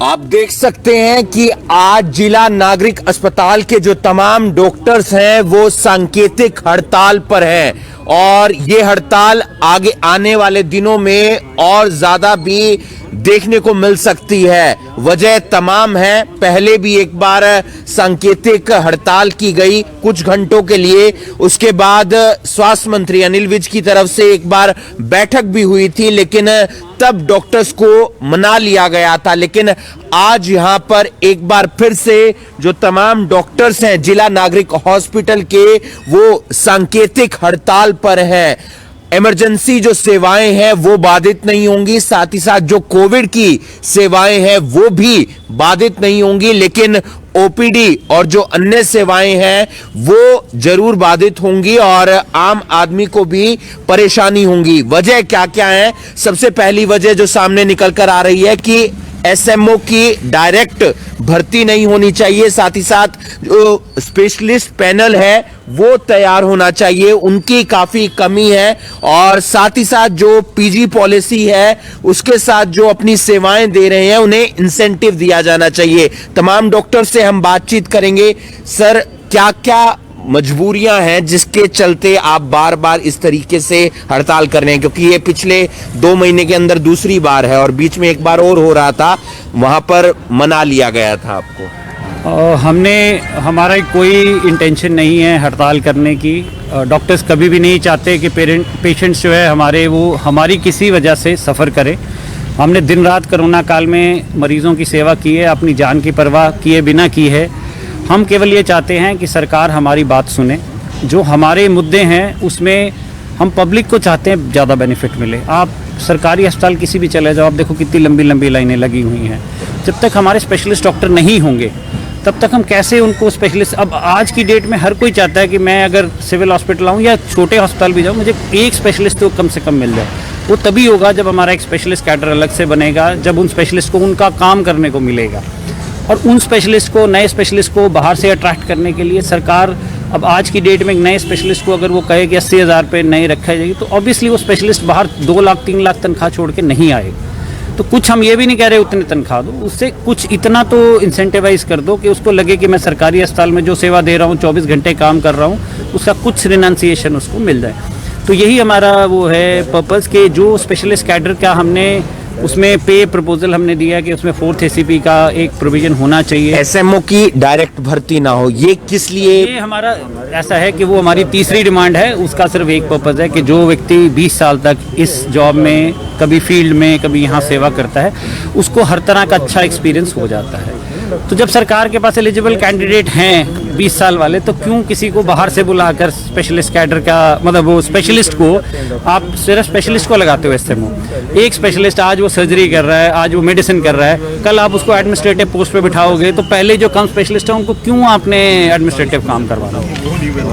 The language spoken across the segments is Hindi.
आप देख सकते हैं कि आज जिला नागरिक अस्पताल के जो तमाम डॉक्टर्स हैं वो सांकेतिक हड़ताल पर हैं और ये हड़ताल आगे आने वाले दिनों में और ज्यादा भी देखने को मिल सकती है। वजह तमाम है, पहले भी एक बार सांकेतिक हड़ताल की गई कुछ घंटों के लिए, उसके बाद स्वास्थ्य मंत्री अनिल विज की तरफ से एक बार बैठक भी हुई थी, लेकिन तब डॉक्टर्स को मना लिया गया था। लेकिन आज यहां पर एक बार फिर से जो तमाम डॉक्टर्स हैं जिला नागरिक हॉस्पिटल के, वो सांकेतिक हड़ताल पर हैं। इमरजेंसी जो सेवाएं हैं वो बाधित नहीं होंगी, साथ ही साथ जो कोविड की सेवाएं हैं वो भी बाधित नहीं होंगी, लेकिन ओपीडी और जो अन्य सेवाएं हैं वो जरूर बाधित होंगी और आम आदमी को भी परेशानी होंगी। वजह क्या क्या है? सबसे पहली वजह जो सामने निकल कर आ रही है कि एसएमओ की डायरेक्ट भर्ती नहीं होनी चाहिए, साथ ही साथ जो स्पेशलिस्ट पैनल है वो तैयार होना चाहिए, उनकी काफी कमी है, और साथ ही साथ जो पीजी पॉलिसी है उसके साथ जो अपनी सेवाएं दे रहे हैं उन्हें इंसेंटिव दिया जाना चाहिए। तमाम डॉक्टर से हम बातचीत करेंगे। सर, क्या क्या मजबूरियां हैं जिसके चलते आप बार बार इस तरीके से हड़ताल कर रहे हैं? क्योंकि ये पिछले 2 महीने के अंदर दूसरी बार है और बीच में एक बार और हो रहा था, वहां पर मना लिया गया था आपको। हमारा कोई इंटेंशन नहीं है हड़ताल करने की। डॉक्टर्स कभी भी नहीं चाहते कि पेशेंट्स जो है हमारे वो हमारी किसी वजह से सफ़र करें। हमने दिन रात कोरोना काल में मरीज़ों की सेवा की है, अपनी जान की परवाह किए बिना की है। हम केवल ये चाहते हैं कि सरकार हमारी बात सुने, जो हमारे मुद्दे हैं उसमें हम पब्लिक को चाहते हैं ज़्यादा बेनिफिट मिले। आप सरकारी अस्पताल किसी भी चले जाओ, आप देखो कितनी लंबी लंबी लाइनें लगी हुई हैं। जब तक हमारे स्पेशलिस्ट डॉक्टर नहीं होंगे तब तक हम कैसे उनको स्पेशलिस्ट, अब आज की डेट में हर कोई चाहता है कि मैं अगर सिविल हॉस्पिटल आऊँ या छोटे अस्पताल भी जाऊँ, मुझे एक स्पेशलिस्ट तो कम से कम मिल जाए। वो तभी होगा जब हमारा एक स्पेशलिस्ट कैडर अलग से बनेगा, जब उन स्पेशलिस्ट को उनका काम करने को मिलेगा। और उन स्पेशलिस्ट को, नए स्पेशलिस्ट को बाहर से अट्रैक्ट करने के लिए सरकार अब आज की डेट में एक नए स्पेशलिस्ट को अगर वो कहे कि 80,000 पे नए रखा जाएगी, तो ऑब्वियसली वो स्पेशलिस्ट बाहर 2 लाख 3 लाख तनख्वाह छोड़ के नहीं आएगा। तो कुछ हम ये भी नहीं कह रहे उतनी तनख्वाह दो, उससे कुछ इतना तो इंसेंटिवाइज कर दो कि उसको लगे कि मैं सरकारी अस्पताल में जो सेवा दे रहा हूँ, 24 घंटे काम कर रहा हूँ, उसका कुछ रिनाउंसिएशन उसको मिल जाए। तो यही हमारा वो है पर्पज़ कि जो स्पेशलिस्ट कैडर का हमने उसमें पे प्रपोजल हमने दिया कि उसमें 4th ACP का एक प्रोविजन होना चाहिए। एसएमओ की डायरेक्ट भर्ती ना हो, ये किस लिए? ये हमारा ऐसा है कि वो हमारी तीसरी डिमांड है। उसका सिर्फ एक पर्पज़ है कि जो व्यक्ति 20 साल तक इस जॉब में, कभी फील्ड में, कभी यहाँ सेवा करता है, उसको हर तरह का अच्छा एक्सपीरियंस हो जाता है। तो जब सरकार के पास एलिजिबल कैंडिडेट हैं 20 साल वाले, तो क्यों किसी को बाहर से बुलाकर स्पेशलिस्ट कैडर का, मतलब वो स्पेशलिस्ट को आप सिर्फ स्पेशलिस्ट को लगाते हो एसएमओ। एक स्पेशलिस्ट आज वो सर्जरी कर रहा है, आज वो मेडिसिन कर रहा है, कल आप उसको एडमिनिस्ट्रेटिव पोस्ट पे बिठाओगे, तो पहले जो कम स्पेशलिस्ट है उनको क्यों आपने एडमिनिस्ट्रेटिव काम करवाना?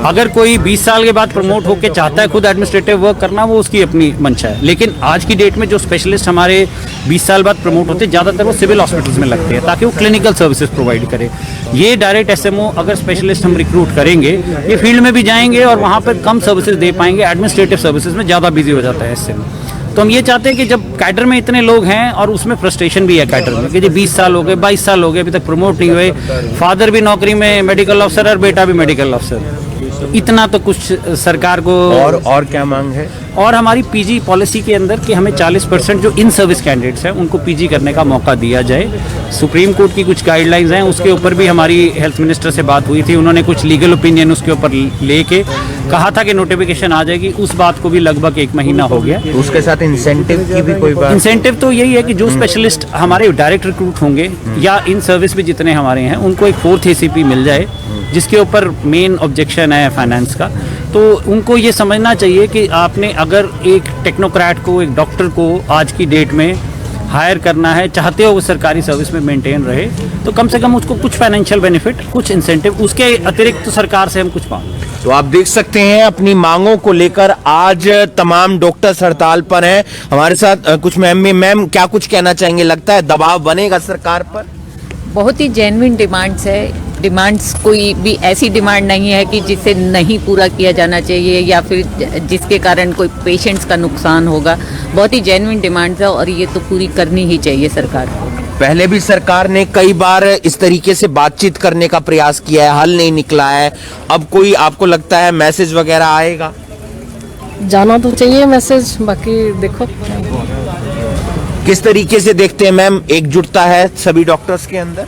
अगर कोई 20 साल के बाद प्रमोट होकर चाहता है खुद एडमिनिस्ट्रेटिव वर्क करना, वो उसकी अपनी मंशा है। लेकिन आज की डेट में जो स्पेशलिस्ट हमारे 20 साल बाद प्रमोट होते हैं, ज़्यादातर वो सिविल हॉस्पिटल्स में लगते हैं ताकि वो क्लिनिकल सर्विसेज प्रोवाइड करे। ये डायरेक्ट एसएमओ अगर स्पेशलिस्ट हम रिक्रूट करेंगे, ये फील्ड में भी जाएंगे और वहाँ पर कम सर्विसेज दे पाएंगे, एडमिनिस्ट्रेटिव सर्विसेज में ज़्यादा बिजी हो जाता है एसएमओ। तो हम ये चाहते हैं कि जब कैडर में इतने लोग हैं और उसमें फ्रस्ट्रेशन भी है कैडर में कि जी 20 साल हो गए, 22 साल हो गए, अभी तक प्रमोट नहीं हुए, फादर भी नौकरी में मेडिकल ऑफिसर और बेटा भी मेडिकल ऑफिसर, इतना तो कुछ सरकार को। और क्या मांग है? और हमारी पीजी पॉलिसी के अंदर कि हमें 40% जो इन सर्विस कैंडिडेट्स हैं उनको पीजी करने का मौका दिया जाए। सुप्रीम कोर्ट की कुछ गाइडलाइंस हैं, उसके ऊपर भी हमारी हेल्थ मिनिस्टर से बात हुई थी, उन्होंने कुछ लीगल ओपिनियन उसके ऊपर लेके कहा था कि नोटिफिकेशन आ जाएगी। उस बात को भी लगभग 1 महीना हो गया। उसके साथ इंसेंटिव की भी कोई बात? इंसेंटिव तो यही है कि जो स्पेशलिस्ट हमारे डायरेक्ट रिक्रूट होंगे या इन सर्विस भी जितने हमारे हैं, उनको एक 4th ACP मिल जाए, जिसके ऊपर मेन ऑब्जेक्शन है फाइनेंस का। तो उनको ये समझना चाहिए कि आपने अगर एक टेक्नोक्रेट को, एक डॉक्टर को आज की डेट में हायर करना है, चाहते हो वो सरकारी सर्विस में मेंटेन रहे, तो कम से कम उसको कुछ फाइनेंशियल बेनिफिट, कुछ इंसेंटिव, उसके अतिरिक्त तो सरकार से हम कुछ मांगें। तो आप देख सकते हैं अपनी मांगों को लेकर आज तमाम डॉक्टर्स हड़ताल पर हैं। हमारे साथ कुछ मैम क्या कुछ कहना चाहेंगे? लगता है दबाव बनेगा सरकार पर? बहुत ही जेन्युइन डिमांड्स है। डिमांड्स कोई भी ऐसी डिमांड नहीं है कि जिसे नहीं पूरा किया जाना चाहिए या फिर जिसके कारण कोई पेशेंट्स का नुकसान होगा। बहुत ही जेन्युइन डिमांड्स है और ये तो पूरी करनी ही चाहिए सरकार को। पहले भी सरकार ने कई बार इस तरीके से बातचीत करने का प्रयास किया है, हल नहीं निकला है। अब कोई आपको लगता है मैसेज वगैरह आएगा? जाना तो चाहिए मैसेज, बाकी देखो। किस तरीके से देखते हैं मैम, एकजुटता है सभी डॉक्टर्स के अंदर?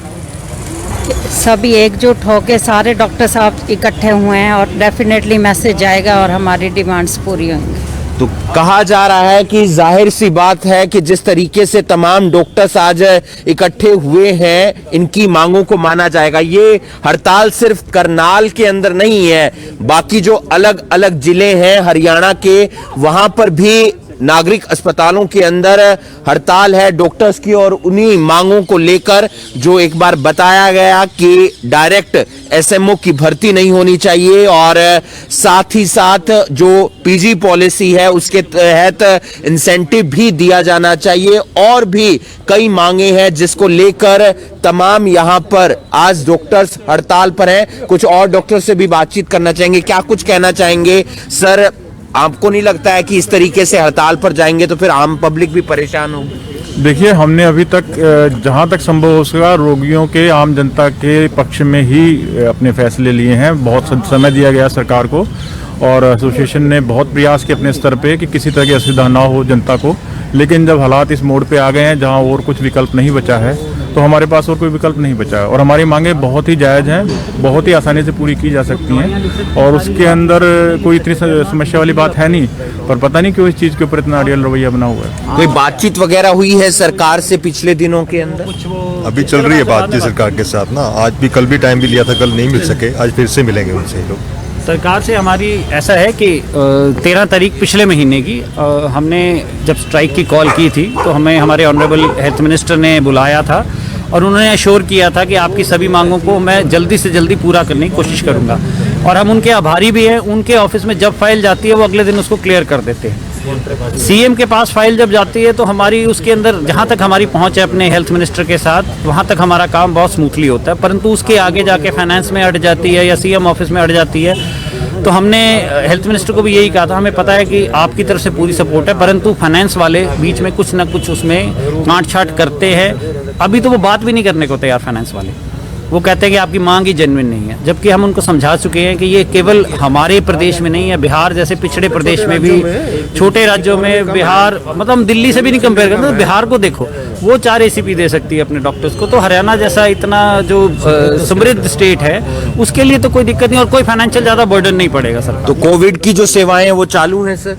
सभी एकजुट होके सारे डॉक्टर साहब इकट्ठे हुए हैं और डेफिनेटली मैसेज आएगा और हमारी डिमांड्स पूरी होंगी। तो कहा जा रहा है कि जाहिर सी बात है कि जिस तरीके से तमाम डॉक्टर्स आज इकट्ठे हुए हैं, इनकी मांगों को माना जाएगा। ये हड़ताल सिर्फ करनाल के अंदर नहीं है, बाकी जो अलग अलग जिले हैं हरियाणा के, वहां पर भी नागरिक अस्पतालों के अंदर हड़ताल है डॉक्टर्स की। और उन्हीं मांगों को लेकर जो एक बार बताया गया कि डायरेक्ट एसएमओ की भर्ती नहीं होनी चाहिए और साथ ही साथ जो पीजी पॉलिसी है उसके तहत इंसेंटिव भी दिया जाना चाहिए, और भी कई मांगे हैं जिसको लेकर तमाम यहां पर आज डॉक्टर्स हड़ताल पर हैं। कुछ और डॉक्टर से भी बातचीत करना चाहेंगे, क्या कुछ कहना चाहेंगे सर? आपको नहीं लगता है कि इस तरीके से हड़ताल पर जाएंगे तो फिर आम पब्लिक भी परेशान होगी? देखिए, हमने अभी तक जहां तक संभव हो सका रोगियों के, आम जनता के पक्ष में ही अपने फैसले लिए हैं। बहुत समय दिया गया सरकार को और एसोसिएशन ने बहुत प्रयास किए अपने स्तर पे कि किसी तरह की असुविधा ना हो जनता को। लेकिन जब हालात इस मोड़ पे आ गए हैं जहां और कुछ विकल्प नहीं बचा है, तो हमारे पास और कोई विकल्प नहीं बचा है। और हमारी मांगे बहुत ही जायज़ हैं, बहुत ही आसानी से पूरी की जा सकती हैं और उसके अंदर कोई इतनी समस्या वाली बात है नहीं। पर पता नहीं क्यों इस चीज़ के ऊपर इतना अड़ियल रवैया बना हुआ है। कोई बातचीत वगैरह हुई है सरकार से पिछले दिनों के अंदर? अभी चल रही है बातचीत सरकार के साथ ना। आज भी, कल भी टाइम भी लिया था, कल नहीं मिल सके, आज फिर से मिलेंगे उनसे ही लोग। सरकार से हमारी ऐसा है कि 13 तारीख पिछले महीने की हमने जब स्ट्राइक की कॉल की थी तो हमें हमारे ऑनरेबल हेल्थ मिनिस्टर ने बुलाया था और उन्होंने अश्योर किया था कि आपकी सभी मांगों को मैं जल्दी से जल्दी पूरा करने की कोशिश करूंगा। और हम उनके आभारी भी हैं। उनके ऑफिस में जब फाइल जाती है वो अगले दिन उसको क्लियर कर देते हैं। सीएम के पास फाइल जब जाती है तो हमारी उसके अंदर जहाँ तक हमारी पहुँच है अपने हेल्थ मिनिस्टर के साथ, वहाँ तक हमारा काम बहुत स्मूथली होता है। परंतु उसके आगे जाके फाइनेंस में अट जाती है या सीएम ऑफिस में अट जाती है। तो हमने हेल्थ मिनिस्टर को भी यही कहा था, हमें पता है कि आपकी तरफ से पूरी सपोर्ट है, परंतु फाइनेंस वाले बीच में कुछ ना कुछ उसमें काट छाट करते हैं। अभी तो वो बात भी नहीं करने को तैयार फाइनेंस वाले, वो कहते हैं कि आपकी मांग ही जेन्युइन नहीं है। जबकि हम उनको समझा चुके हैं कि ये केवल हमारे प्रदेश में नहीं है, बिहार जैसे पिछड़े प्रदेश में भी, छोटे राज्यों में, बिहार मतलब हम दिल्ली से भी नहीं कंपेयर करते, तो बिहार को देखो, वो 4 ACP दे सकती है अपने डॉक्टर्स को। तो हरियाणा जैसा इतना जो समृद्ध स्टेट है उसके लिए तो कोई दिक्कत नहीं और कोई फाइनेंशियल ज़्यादा बर्डन नहीं पड़ेगा सर। तो कोविड की जो सेवाएं हैं वो चालू हैं सर?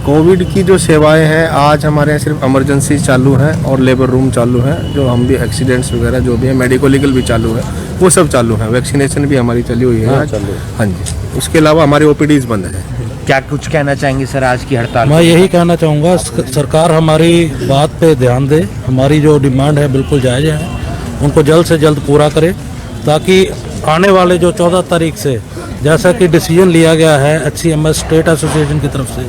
कोविड की जो सेवाएं हैं आज हमारे यहाँ सिर्फ इमरजेंसी चालू है और लेबर रूम चालू है। जो हम भी एक्सीडेंट्स वगैरह जो भी है, मेडिको लीगल भी चालू है, वो सब चालू है। वैक्सीनेशन भी हमारी चली हुई है आज। हाँ जी, उसके अलावा हमारे OPDs बंद है। क्या कुछ कहना चाहेंगे सर आज की हड़ताल? मैं यही कहना चाहूँगा सरकार हमारी बात पे ध्यान दे। हमारी जो डिमांड है बिल्कुल जायज़ है, उनको जल्द से जल्द पूरा करे ताकि आने वाले जो 14 तारीख से जैसा कि डिसीजन लिया गया है HCMS स्टेट एसोसिएशन की तरफ से,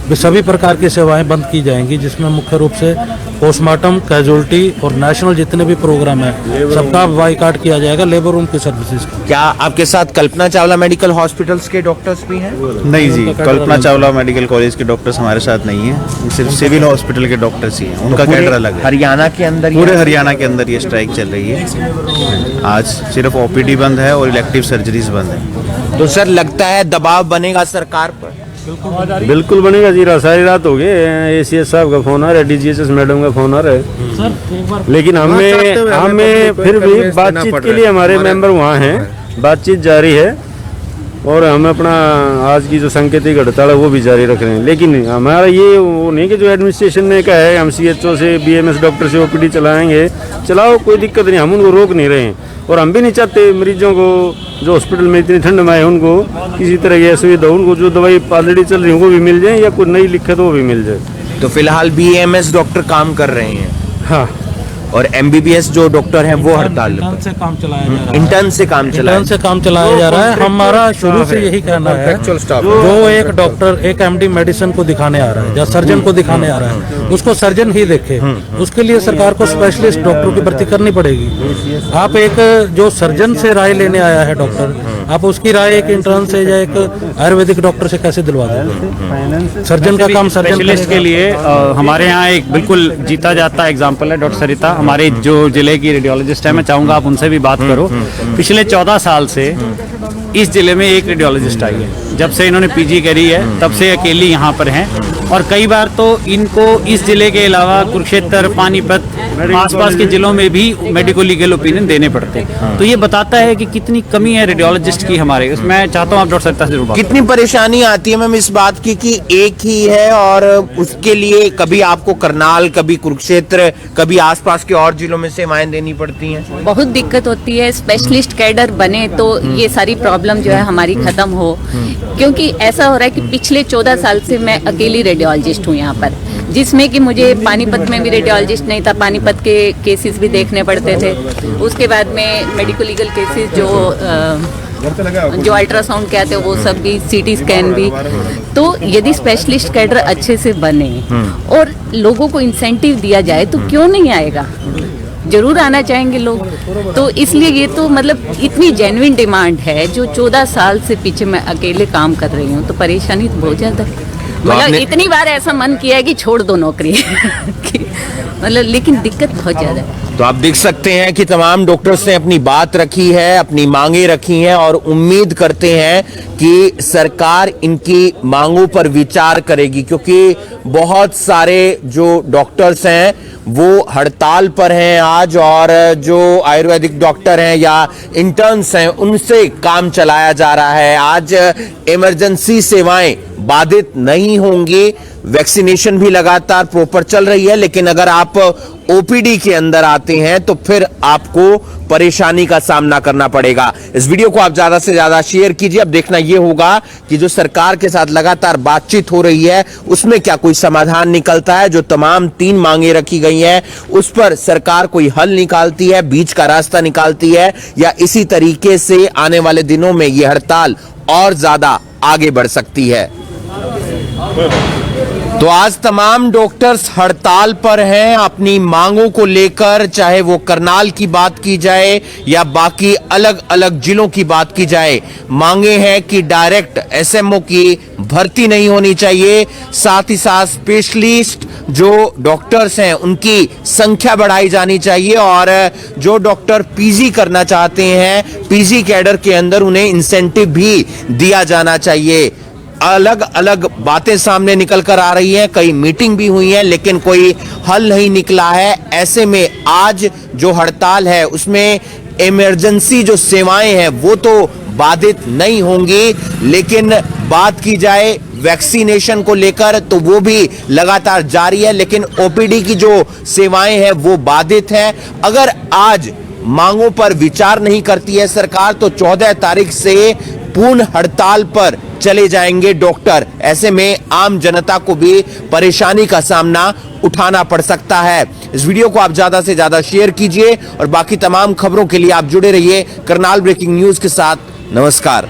भी सभी प्रकार की सेवाएं बंद की जाएंगी, जिसमें मुख्य रूप से पोस्टमार्टम, कैजुअल्टी और नेशनल जितने भी प्रोग्राम है सबका बाइकाट किया जाएगा, लेबर रूम की सर्विसेज। क्या आपके साथ कल्पना चावला मेडिकल हॉस्पिटल्स के डॉक्टर्स भी हैं? नहीं जी, कल्पना चावला मेडिकल कॉलेज के डॉक्टर्स हमारे साथ नहीं है, सिर्फ सिविल हॉस्पिटल के डॉक्टर्स ही हैं। उनका कैडर अलग है। हरियाणा के अंदर, पूरे हरियाणा के अंदर ये स्ट्राइक चल रही है। आज सिर्फ OPD बंद है और इलेक्टिव सर्जरीज बंद है। तो सर लगता है दबाव बनेगा सरकार पर? बिल्कुल बनेगा जी। सारी रात हो गए ACS साहब का फोन आ रहा है, DGHS मैडम का फोन आ रहा है, लेकिन हमें फिर भी बातचीत के लिए हमारे मेंबर वहाँ हैं, बातचीत जारी है और हम अपना आज की जो सांकेतिक हड़ताल है वो भी जारी रख रहे हैं। लेकिन हमारा ये वो नहीं कि जो एडमिनिस्ट्रेशन ने कहा है हम CHO से BMS डॉक्टर से OPD चलाएंगे, चलाओ, कोई दिक्कत नहीं, हम उनको रोक नहीं रहे हैं। और हम भी नहीं चाहते मरीजों को जो हॉस्पिटल में इतनी ठंड में आए उनको किसी तरह की असुविधा, उनको जो दवाई ऑलरेडी चल रही है वो भी मिल जाए या कोई नई लिखे तो वो भी मिल जाए। तो फिलहाल BAMS डॉक्टर काम कर रहे हैं? हाँ। और MBBS जो डॉक्टर हैं वो हड़ताल इंटर्न से काम चलाया जा रहा है। इंटर्न से काम चलाया जा रहा है। हमारा शुरू से यही कहना है, जो एक डॉक्टर एक MD मेडिसिन को दिखाने आ रहा है या सर्जन को दिखाने आ रहा है, उसको सर्जन ही देखे। उसके लिए सरकार को स्पेशलिस्ट डॉक्टरों की भर्ती करनी पड़ेगी। आप एक जो सर्जन से राय लेने आया है डॉक्टर, आप उसकी राय एक इंटर्न से या एक आयुर्वेदिक डॉक्टर से कैसे दिलवा देंगे? सर्जन का काम सर्जन स्पेशलिस्ट के लिए हमारे यहाँ एक बिल्कुल जीता जाता एग्जाम्पल है डॉक्टर सरिता, हमारे जो जिले की रेडियोलॉजिस्ट है। मैं चाहूँगा आप उनसे भी बात करो। पिछले 14 साल से इस जिले में एक रेडियोलॉजिस्ट आई है। जब से इन्होंने पीजी करी है तब से अकेली यहाँ पर हैं, और कई बार तो इनको इस जिले के अलावा कुरुक्षेत्र, पानीपत, आसपास के जिलों में भी मेडिको लीगल ओपिनियन देने पड़ते हैं। तो ये बताता है कि कितनी कमी है रेडियोलॉजिस्ट की हमारे। मैं चाहता हूँ आप डॉक्टर सरिता से जरूर बात कितनी परेशानी आती है मैम इस बात की कि एक ही है और उसके लिए कभी आपको करनाल, कभी कुरुक्षेत्र, कभी आसपास के और जिलों में सेवाएं देनी पड़ती हैं? बहुत दिक्कत होती है। स्पेशलिस्ट कैडर बने तो ये सारी प्रॉब्लम जो है हमारी खत्म हो, क्योंकि ऐसा हो रहा है कि पिछले 14 साल से मैं अकेली रेडियोलॉजिस्ट हूँ यहाँ पर, जिसमें कि मुझे पानीपत में भी रेडियोलॉजिस्ट नहीं था, पानीपत के केसेस भी देखने पड़ते थे। उसके बाद में मेडिको लीगल केसेस जो अल्ट्रासाउंड के आते हैं वो सब भी, सीटी स्कैन भी। तो यदि स्पेशलिस्ट कैडर अच्छे से बने और लोगों को इंसेंटिव दिया जाए तो क्यों नहीं आएगा, जरूर आना चाहेंगे लोग। तो इसलिए ये तो मतलब इतनी जेन्युइन डिमांड है जो 14 साल से पीछे मैं अकेले काम कर रही हूँ, तो परेशानी तो बहुत ज्यादा है। मतलब इतनी बार ऐसा मन किया है कि छोड़ दो नौकरी मतलब, लेकिन दिक्कत बहुत ज्यादा है। तो आप देख सकते हैं कि तमाम डॉक्टर्स ने अपनी बात रखी है, अपनी मांगे रखी हैं और उम्मीद करते हैं कि सरकार इनकी मांगों पर विचार करेगी, क्योंकि बहुत सारे जो डॉक्टर्स हैं वो हड़ताल पर हैं आज, और जो आयुर्वेदिक डॉक्टर हैं या इंटर्न्स हैं उनसे काम चलाया जा रहा है। आज इमरजेंसी सेवाएं बाधित नहीं होंगी, वैक्सीनेशन भी लगातार प्रॉपर चल रही है, लेकिन अगर आप ओपीडी के अंदर आते हैं तो फिर आपको परेशानी का सामना करना पड़ेगा। इस वीडियो को आप ज्यादा से ज्यादा शेयर कीजिए। अब देखना यह होगा कि जो सरकार के साथ लगातार बातचीत हो रही है उसमें क्या कोई समाधान निकलता है। जो तमाम 3 मांगे रखी गई हैं उस पर सरकार कोई हल निकालती है, बीच का रास्ता निकालती है, या इसी तरीके से आने वाले दिनों में यह हड़ताल और ज्यादा आगे बढ़ सकती है। तो आज तमाम डॉक्टर्स हड़ताल पर हैं अपनी मांगों को लेकर, चाहे वो करनाल की बात की जाए या बाकी अलग अलग जिलों की बात की जाए। मांगे हैं कि डायरेक्ट एसएमओ की भर्ती नहीं होनी चाहिए, साथ ही साथ स्पेशलिस्ट जो डॉक्टर्स हैं उनकी संख्या बढ़ाई जानी चाहिए, और जो डॉक्टर पीजी करना चाहते हैं पीजी कैडर के अंदर उन्हें इंसेंटिव भी दिया जाना चाहिए। अलग अलग बातें सामने निकल कर आ रही हैं, कई मीटिंग भी हुई है, लेकिन कोई हल नहीं निकला है। ऐसे में आज जो हड़ताल है उसमें इमरजेंसी जो सेवाएं हैं वो तो बाधित नहीं होंगी, लेकिन बात की जाए वैक्सीनेशन को लेकर तो वो भी लगातार जारी है, लेकिन ओपीडी की जो सेवाएं हैं वो बाधित हैं। अगर आज मांगों पर विचार नहीं करती है सरकार तो 14 तारीख से पूर्ण हड़ताल पर चले जाएंगे डॉक्टर। ऐसे में आम जनता को भी परेशानी का सामना उठाना पड़ सकता है। इस वीडियो को आप ज्यादा से ज्यादा शेयर कीजिए और बाकी तमाम खबरों के लिए आप जुड़े रहिए करनाल ब्रेकिंग न्यूज के साथ। नमस्कार।